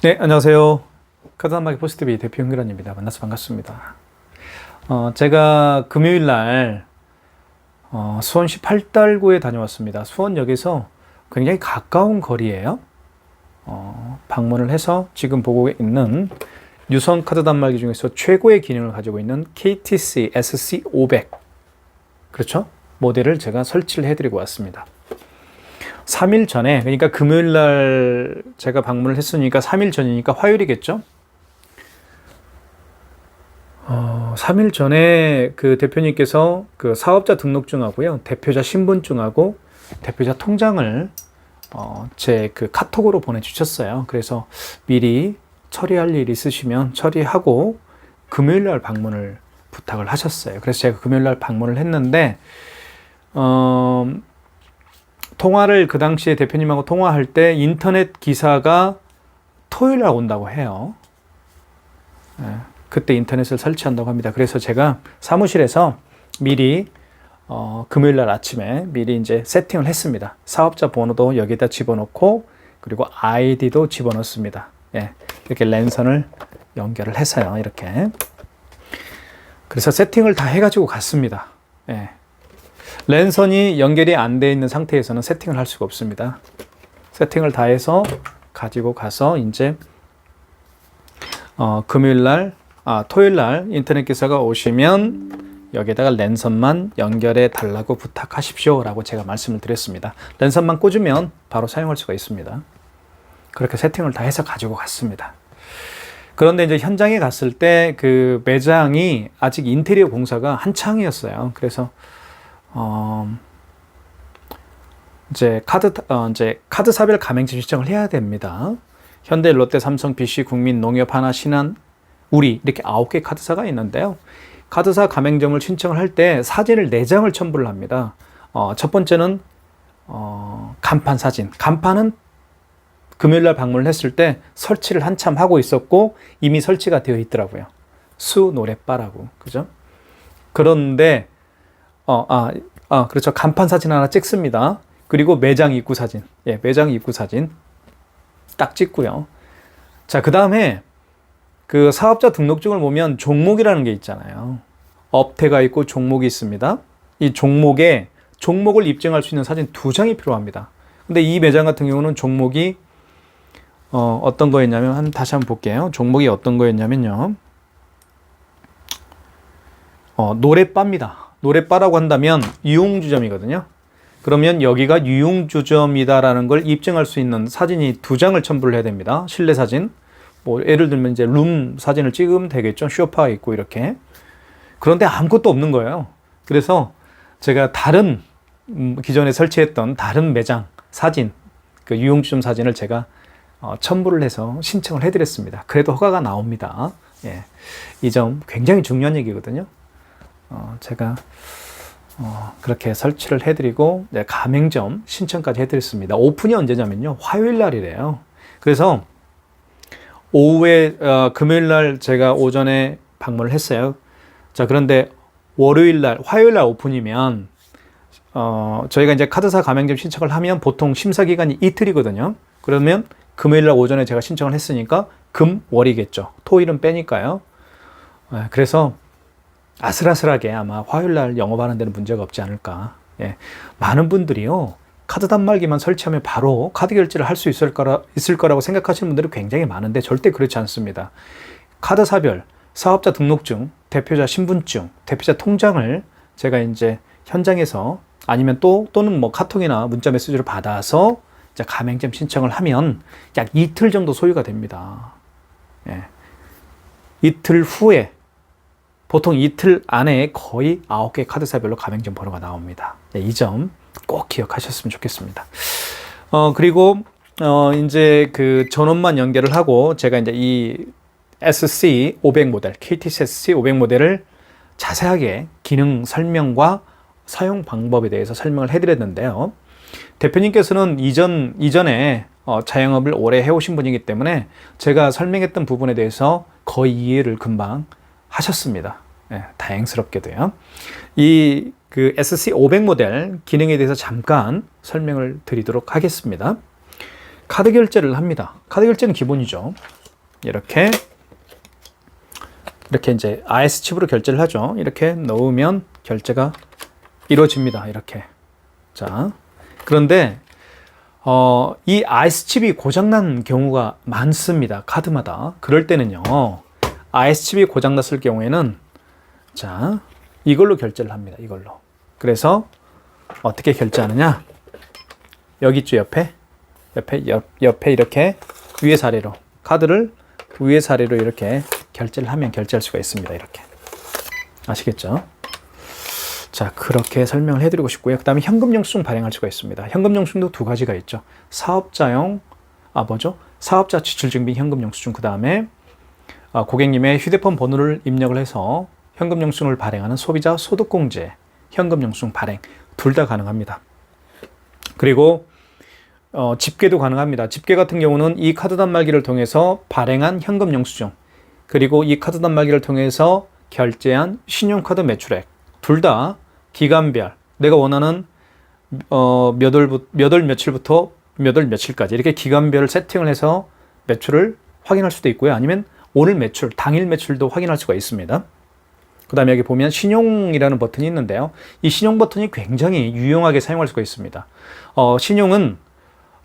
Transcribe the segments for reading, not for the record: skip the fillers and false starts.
네, 안녕하세요. 카드한마켓 포스트비 대표 홍기란입니다. 만나서 반갑습니다. 제가 금요일 날 수원시 팔달구에 다녀왔습니다. 수원역에서 굉장히 가까운 거리예요. 방문을 해서 지금 보고 있는 유선 카드 단말기 중에서 최고의 기능을 가지고 있는 KTC SC500 그렇죠? 모델을 제가 설치를 해드리고 왔습니다. 3일 전에, 그러니까 금요일 날 제가 방문을 했으니까 3일 전이니까 화요일이겠죠? 3일 전에 그 대표님께서 그 사업자 등록증하고요, 대표자 신분증하고 대표자 통장을 제 그 카톡으로 보내주셨어요. 그래서 미리 처리할 일 있으시면 처리하고 금요일 날 방문을 부탁을 하셨어요. 그래서 제가 금요일 날 방문을 했는데, 통화를 그 당시에 대표님하고 통화할 때 인터넷 기사가 토요일 날 온다고 해요. 그때 인터넷을 설치한다고 합니다. 그래서 제가 사무실에서 미리 금요일 날 아침에 미리 이제 세팅을 했습니다. 사업자 번호도 여기다 집어넣고 그리고 아이디도 집어넣습니다. 이렇게 랜선을 연결을 해서요. 이렇게. 그래서 세팅을 다 해가지고 갔습니다. 랜선이 연결이 안 돼 있는 상태에서는 세팅을 할 수가 없습니다. 세팅을 다 해서 가지고 가서 이제 토요일 날 인터넷 기사가 오시면 여기에다가 랜선만 연결해 달라고 부탁하십시오 라고 제가 말씀을 드렸습니다. 랜선만 꽂으면 바로 사용할 수가 있습니다. 그렇게 세팅을 다 해서 가지고 갔습니다. 그런데 이제 현장에 갔을 때 그 매장이 아직 인테리어 공사가 한창이었어요. 그래서 이제 카드사별 가맹점 신청을 해야 됩니다. 현대, 롯데, 삼성, BC, 국민, 농협, 하나, 신한, 우리 이렇게 9개 카드사가 있는데요. 카드사 가맹점을 신청을 할 때 사진을 4장을 첨부를 합니다. 첫 번째는 간판 사진. 간판은 금요일날 방문을 했을 때 설치를 한참 하고 있었고 이미 설치가 되어 있더라고요. 수 노래바라고, 그죠? 그런데 그렇죠. 간판 사진 하나 찍습니다. 그리고 매장 입구 사진. 매장 입구 사진 딱 찍고요. 자, 그 다음에 그 사업자 등록증을 보면 종목이라는 게 있잖아요. 업태가 있고 종목이 있습니다. 이 종목을 입증할 수 있는 사진 2장이 필요합니다. 근데 이 매장 같은 경우는 종목이 어떤 거였냐면, 다시 한번 볼게요. 종목이 어떤 거였냐면요. 노래바입니다. 노래바라고 한다면 유용주점이거든요. 그러면 여기가 유용주점이다라는 걸 입증할 수 있는 사진이 2장을 첨부를 해야 됩니다. 실내 사진. 뭐 예를 들면 이제 룸 사진을 찍으면 되겠죠. 쇼파 있고 이렇게. 그런데 아무것도 없는 거예요. 그래서 제가 다른 기존에 설치했던 다른 매장 사진, 그 유용주점 사진을 제가 첨부를 해서 신청을 해드렸습니다. 그래도 허가가 나옵니다. 이 점 굉장히 중요한 얘기거든요. 제가 그렇게 설치를 해드리고 가맹점 신청까지 해드렸습니다. 오픈이 언제냐면요, 화요일 날이래요. 그래서 오후에 금요일 날 제가 오전에 방문을 했어요. 자, 그런데 화요일 날 오픈이면 저희가 이제 카드사 가맹점 신청을 하면 보통 심사 기간이 이틀이거든요. 그러면 금요일 날 오전에 제가 신청을 했으니까 월이겠죠. 토일은 빼니까요. 그래서 아슬아슬하게 아마 화요일 날 영업하는 데는 문제가 없지 않을까. 많은 분들이요, 카드 단말기만 설치하면 바로 카드 결제를 할 수 있을 거라고 생각하시는 분들이 굉장히 많은데 절대 그렇지 않습니다. 카드사별, 사업자 등록증, 대표자 신분증, 대표자 통장을 제가 이제 현장에서 아니면 또는 뭐 카톡이나 문자 메시지로 받아서 이제 가맹점 신청을 하면 약 이틀 정도 소요가 됩니다. 이틀 후에, 보통 이틀 안에 거의 9개 카드사별로 가맹점 번호가 나옵니다. 이 점 꼭 기억하셨으면 좋겠습니다. 그리고 이제 그 전원만 연결을 하고 제가 이제 이 SC500 모델, KTC SC500 모델을 자세하게 기능 설명과 사용 방법에 대해서 설명을 해드렸는데요. 대표님께서는 이전에 자영업을 오래 해오신 분이기 때문에 제가 설명했던 부분에 대해서 거의 이해를 금방 하셨습니다. 다행스럽게도요. 그 SC500 모델 기능에 대해서 잠깐 설명을 드리도록 하겠습니다. 카드 결제를 합니다. 카드 결제는 기본이죠. 이렇게 이제 IS 칩으로 결제를 하죠. 이렇게 넣으면 결제가 이루어집니다. 이렇게. 자, 그런데 이 IS 칩이 고장난 경우가 많습니다. 카드마다. 그럴 때는요, IS 칩이 고장났을 경우에는 자, 이걸로 결제를 합니다. 이걸로. 그래서 어떻게 결제하느냐? 여기 있죠, 옆에 이렇게 위에서 아래로 카드를 위에서 아래로 이렇게 결제를 하면 결제할 수가 있습니다. 이렇게. 아시겠죠? 자, 그렇게 설명을 해드리고 싶고요. 그 다음에 현금 영수증 발행할 수가 있습니다. 현금 영수증도 두 가지가 있죠. 사업자 지출증빙 현금 영수증. 그 다음에 고객님의 휴대폰 번호를 입력을 해서 현금 영수증을 발행하는 소비자 소득공제 현금 영수증 발행. 둘 다 가능합니다. 그리고 집계도 가능합니다. 집계 같은 경우는 이 카드 단말기를 통해서 발행한 현금 영수증, 그리고 이 카드 단말기를 통해서 결제한 신용카드 매출액, 둘 다 기간별, 내가 원하는 몇 월 며칠부터 몇 월 며칠까지 이렇게 기간별을 세팅을 해서 매출을 확인할 수도 있고요. 아니면 오늘 매출, 당일 매출도 확인할 수가 있습니다. 그 다음에 여기 보면 신용이라는 버튼이 있는데요. 이 신용 버튼이 굉장히 유용하게 사용할 수가 있습니다. 신용은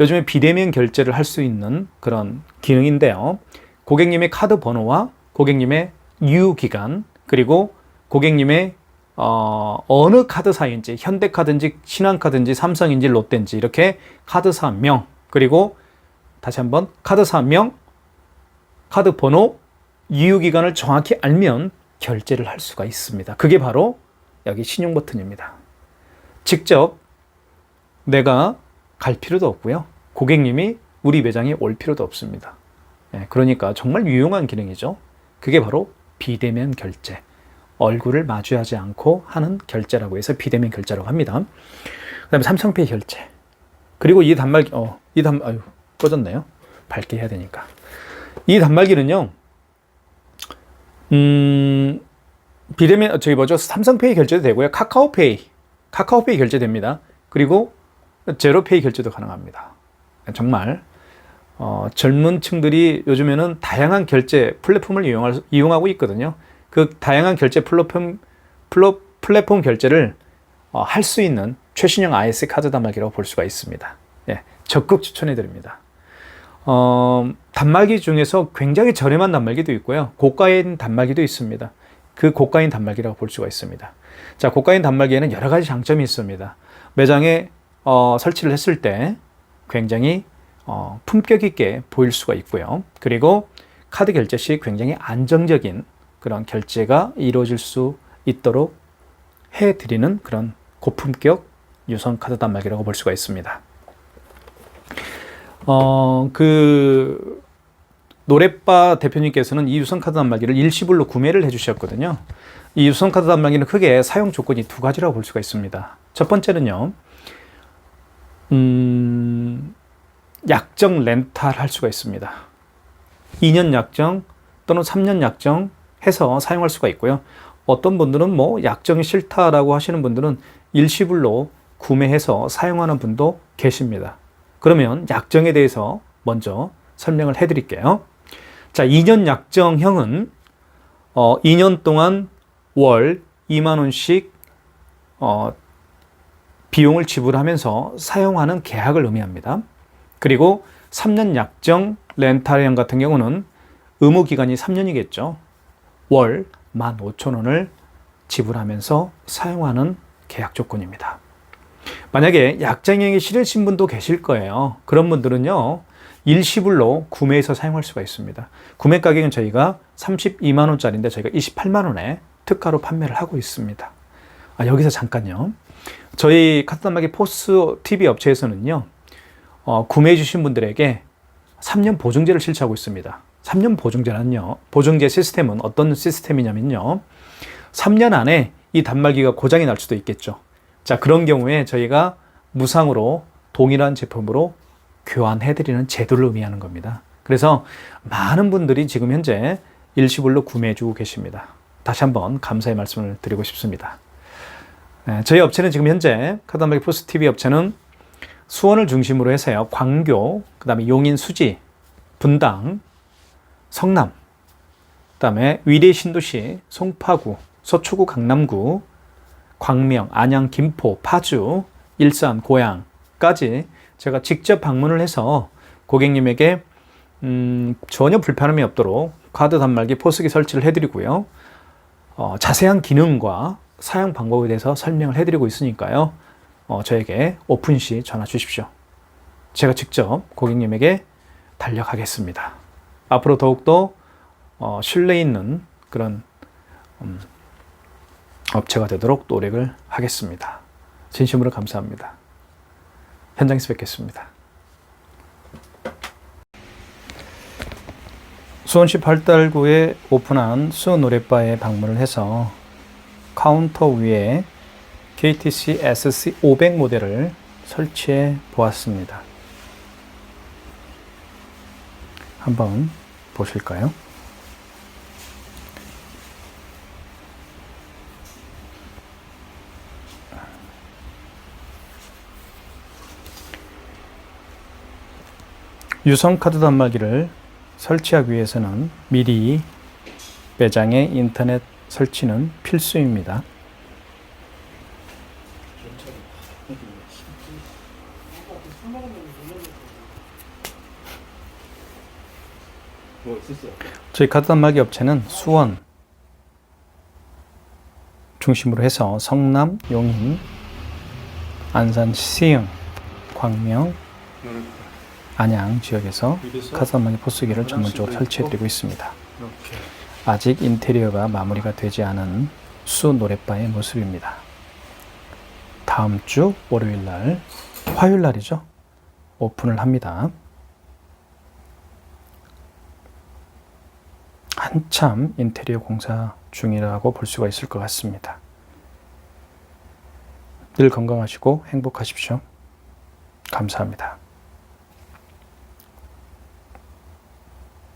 요즘에 비대면 결제를 할 수 있는 그런 기능인데요. 고객님의 카드 번호와 고객님의 유효기간, 그리고 고객님의 어느 카드사인지, 현대카드인지 신한카드인지 삼성인지 롯데인지 이렇게 카드사명, 그리고 다시 한번 카드사명, 카드 번호, 유효기간을 정확히 알면 결제를 할 수가 있습니다. 그게 바로 여기 신용 버튼입니다. 직접 내가 갈 필요도 없고요. 고객님이 우리 매장에 올 필요도 없습니다. 그러니까 정말 유용한 기능이죠. 그게 바로 비대면 결제. 얼굴을 마주하지 않고 하는 결제라고 해서 비대면 결제라고 합니다. 그 다음에 삼성페이 결제. 그리고 이 단말기, 꺼졌네요. 밝게 해야 되니까. 이 단말기는요, 비대면, 삼성페이 결제도 되고요. 카카오페이 결제됩니다. 그리고 제로페이 결제도 가능합니다. 정말, 젊은 층들이 요즘에는 다양한 결제 플랫폼을 이용하고 있거든요. 그 다양한 결제 플랫폼 결제를 할 수 있는 최신형 IS 카드 단말기라고 볼 수가 있습니다. 적극 추천해 드립니다. 단말기 중에서 굉장히 저렴한 단말기도 있고요. 고가인 단말기도 있습니다. 그 고가인 단말기라고 볼 수가 있습니다. 자, 고가인 단말기에는 여러 가지 장점이 있습니다. 매장에 설치를 했을 때 굉장히 품격 있게 보일 수가 있고요. 그리고 카드 결제 시 굉장히 안정적인 그런 결제가 이루어질 수 있도록 해드리는 그런 고품격 유선 카드 단말기라고 볼 수가 있습니다. 노래바 대표님께서는 이 유선 카드 단말기를 일시불로 구매를 해주셨거든요. 이 유선 카드 단말기는 크게 사용 조건이 두 가지라고 볼 수가 있습니다. 첫 번째는요, 약정 렌탈 할 수가 있습니다. 2년 약정 또는 3년 약정 해서 사용할 수가 있고요. 어떤 분들은 약정이 싫다라고 하시는 분들은 일시불로 구매해서 사용하는 분도 계십니다. 그러면 약정에 대해서 먼저 설명을 해드릴게요. 자, 2년 약정형은 2년 동안 월 2만 원씩 비용을 지불하면서 사용하는 계약을 의미합니다. 그리고 3년 약정 렌탈형 같은 경우는 의무기간이 3년이겠죠. 월 15,000원을 지불하면서 사용하는 계약 조건입니다. 만약에 약정형이 싫으신 분도 계실 거예요. 그런 분들은요, 일시불로 구매해서 사용할 수가 있습니다. 구매 가격은 저희가 32만 원짜리인데 저희가 28만 원에 특가로 판매를 하고 있습니다. 여기서 잠깐요. 저희 카드 단말기 포스 TV 업체에서는요, 구매해 주신 분들에게 3년 보증제를 실시하고 있습니다. 3년 보증제는요, 보증제 시스템은 어떤 시스템이냐면요, 3년 안에 이 단말기가 고장이 날 수도 있겠죠. 자, 그런 경우에 저희가 무상으로 동일한 제품으로 교환해드리는 제도를 의미하는 겁니다. 그래서 많은 분들이 지금 현재 일시불로 구매해주고 계십니다. 다시 한번 감사의 말씀을 드리고 싶습니다. 저희 업체는 지금 현재 카드 단말기 포스 TV 업체는 수원을 중심으로 해서요. 광교, 그 다음에 용인 수지, 분당, 성남, 그 다음에 위례 신도시, 송파구, 서초구 강남구, 광명, 안양, 김포, 파주, 일산, 고양까지 제가 직접 방문을 해서 고객님에게 전혀 불편함이 없도록 카드 단말기 포스기 설치를 해드리고요. 자세한 기능과 사용 방법에 대해서 설명을 해드리고 있으니까요. 저에게 오픈 시 전화 주십시오. 제가 직접 고객님에게 달려가겠습니다. 앞으로 더욱더 신뢰 있는 그런 업체가 되도록 노력을 하겠습니다. 진심으로 감사합니다. 현장에서 뵙겠습니다. 수원시 팔달구에 오픈한 수원 노래바에 방문을 해서 카운터 위에 KTC SC500 모델을 설치해 보았습니다. 한번 보실까요? 유선 카드 단말기를 설치하기 위해서는 미리 매장에 인터넷 설치는 필수입니다. 저희 카드 단말기 업체는 수원 중심으로 해서 성남, 용인, 안산, 시흥, 광명, 안양 지역에서 카드 단말기 포스기를 전문적으로 설치해드리고 있습니다. 아직 인테리어가 마무리가 되지 않은 수원 노래바의 모습입니다. 다음 주 월요일 날, 화요일 날이죠. 오픈을 합니다. 한참 인테리어 공사 중이라고 볼 수가 있을 것 같습니다. 늘 건강하시고 행복하십시오. 감사합니다.